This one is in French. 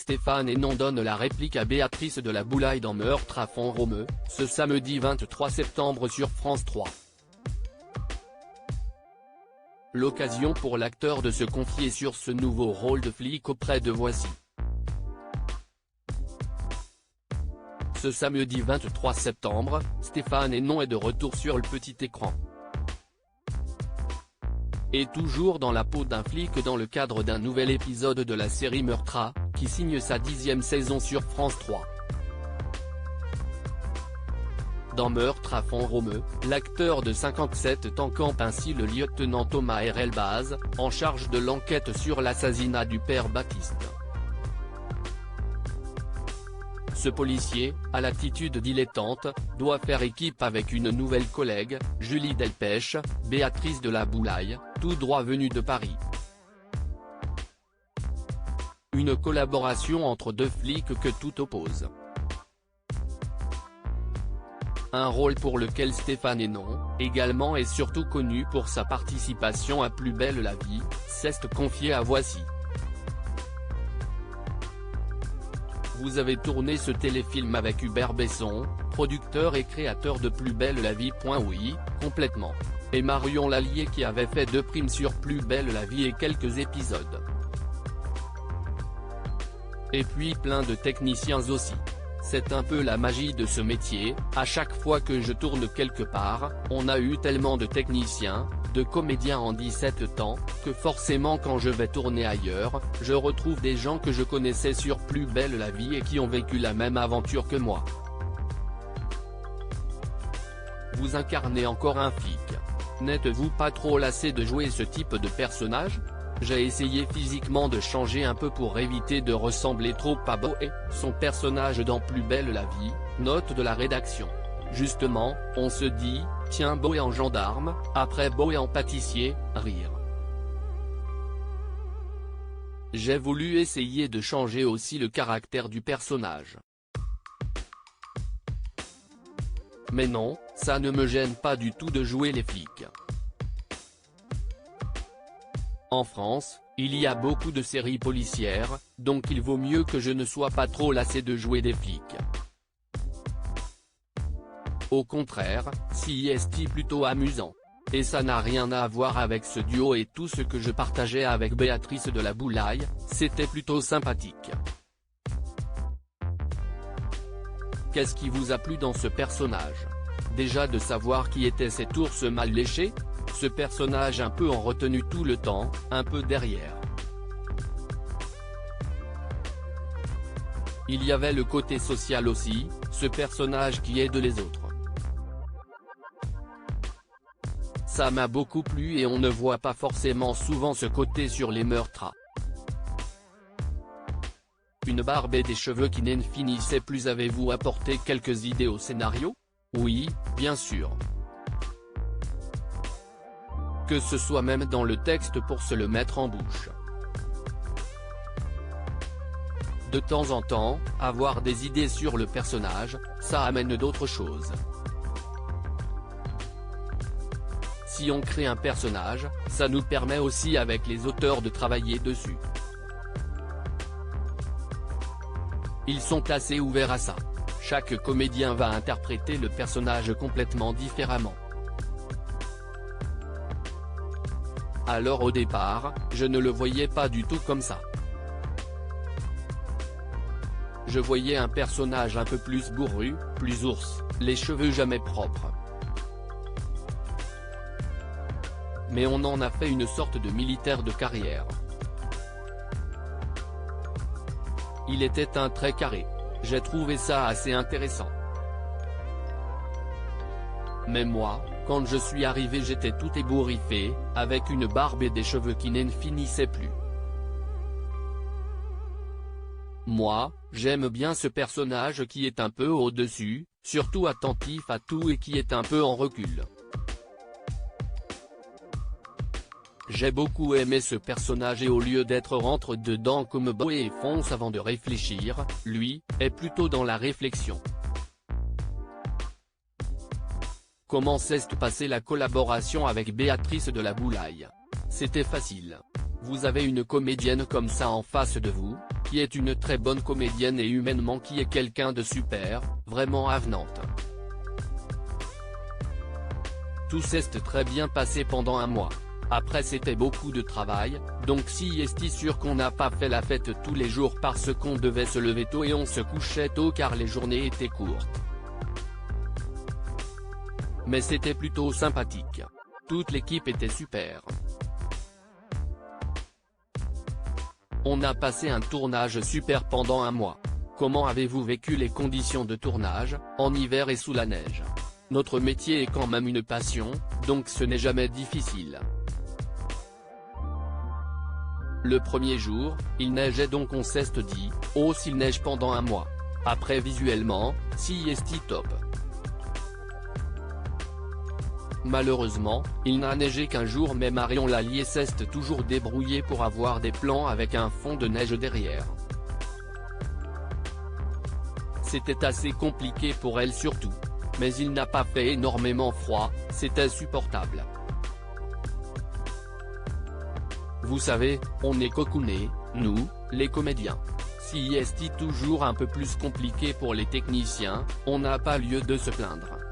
Stéphane Hénon donne la réplique à Béatrice de la Boulaye dans Meurtre à Font-Romeu, ce samedi 23 septembre sur France 3. L'occasion pour l'acteur de se confier sur ce nouveau rôle de flic auprès de Voici. Ce samedi 23 septembre, Stéphane Hénon est de retour sur le petit écran. Et toujours dans la peau d'un flic dans le cadre d'un nouvel épisode de la série Meurtre, qui signe sa 10e saison sur France 3. Dans Meurtre à Font-Romeu, l'acteur de 57 ans campe ainsi le lieutenant Thomas R. Elbaz, en charge de l'enquête sur l'assassinat du père Baptiste. Ce policier, à l'attitude dilettante, doit faire équipe avec une nouvelle collègue, Julie Delpech, Béatrice de la Boulaye, tout droit venue de Paris. Une collaboration entre deux flics que tout oppose. Un rôle pour lequel Stéphane Hénon, également et surtout connu pour sa participation à Plus belle la vie, s'est confié à Voici. Vous avez tourné ce téléfilm avec Hubert Besson, producteur et créateur de Plus belle la vie. Oui, complètement. Et Marion Lallier qui avait fait 2 primes sur Plus belle la vie et quelques épisodes. Et puis plein de techniciens aussi. C'est un peu la magie de ce métier, à chaque fois que je tourne quelque part, on a eu tellement de techniciens, de comédiens en 17 ans, que forcément quand je vais tourner ailleurs, je retrouve des gens que je connaissais sur Plus belle la vie et qui ont vécu la même aventure que moi. Vous incarnez encore un flic. N'êtes-vous pas trop lassé de jouer ce type de personnage ? J'ai essayé physiquement de changer un peu pour éviter de ressembler trop à Boé, son personnage dans Plus belle la vie, note de la rédaction. Justement, on se dit, tiens Boé en gendarme, après Boé en pâtissier, rire. J'ai voulu essayer de changer aussi le caractère du personnage. Mais non, ça ne me gêne pas du tout de jouer les flics. En France, il y a beaucoup de séries policières, donc il vaut mieux que je ne sois pas trop lassé de jouer des flics. Au contraire, c'est plutôt amusant. Et ça n'a rien à voir avec ce duo et tout ce que je partageais avec Béatrice de la Boulaye, c'était plutôt sympathique. Qu'est-ce qui vous a plu dans ce personnage ? Déjà de savoir qui était cet ours mal léché ? Ce personnage un peu en retenue tout le temps, un peu derrière. Il y avait le côté social aussi, ce personnage qui aide les autres. Ça m'a beaucoup plu et on ne voit pas forcément souvent ce côté sur les meurtres. Une barbe et des cheveux qui n'en finissaient plus. Avez-vous apporté quelques idées au scénario ? Oui, bien sûr. Que ce soit même dans le texte pour se le mettre en bouche. De temps en temps, avoir des idées sur le personnage, ça amène d'autres choses. Si on crée un personnage, ça nous permet aussi avec les auteurs de travailler dessus. Ils sont assez ouverts à ça. Chaque comédien va interpréter le personnage complètement différemment. Alors au départ, je ne le voyais pas du tout comme ça. Je voyais un personnage un peu plus bourru, plus ours, les cheveux jamais propres. Mais on en a fait une sorte de militaire de carrière. Il était un trait carré. J'ai trouvé ça assez intéressant. Mais moi, quand je suis arrivé j'étais tout ébouriffé, avec une barbe et des cheveux qui n'en finissaient plus. Moi, j'aime bien ce personnage qui est un peu au-dessus, surtout attentif à tout et qui est un peu en recul. J'ai beaucoup aimé ce personnage et au lieu d'être rentre dedans comme Boé et fonce avant de réfléchir, lui, est plutôt dans la réflexion. Comment s'est passée la collaboration avec Béatrice de la Boulaye ? C'était facile. Vous avez une comédienne comme ça en face de vous, qui est une très bonne comédienne et humainement qui est quelqu'un de super, vraiment avenante. Tout s'est très bien passé pendant un mois. Après c'était beaucoup de travail, donc si est sûr qu'on n'a pas fait la fête tous les jours parce qu'on devait se lever tôt et on se couchait tôt car les journées étaient courtes. Mais c'était plutôt sympathique. Toute l'équipe était super. On a passé un tournage super pendant un mois. Comment avez-vous vécu les conditions de tournage, en hiver et sous la neige? Notre métier est quand même une passion, donc ce n'est jamais difficile. Le premier jour, il neigeait donc on s'est dit, oh s'il neige pendant un mois. Après visuellement, si est top. Malheureusement, il n'a neigé qu'un jour mais Marion Lallier s'est toujours débrouillée pour avoir des plans avec un fond de neige derrière. C'était assez compliqué pour elle surtout. Mais il n'a pas fait énormément froid, c'était supportable. Vous savez, on est cocoonés, nous, les comédiens. Si est toujours un peu plus compliqué pour les techniciens, on n'a pas lieu de se plaindre.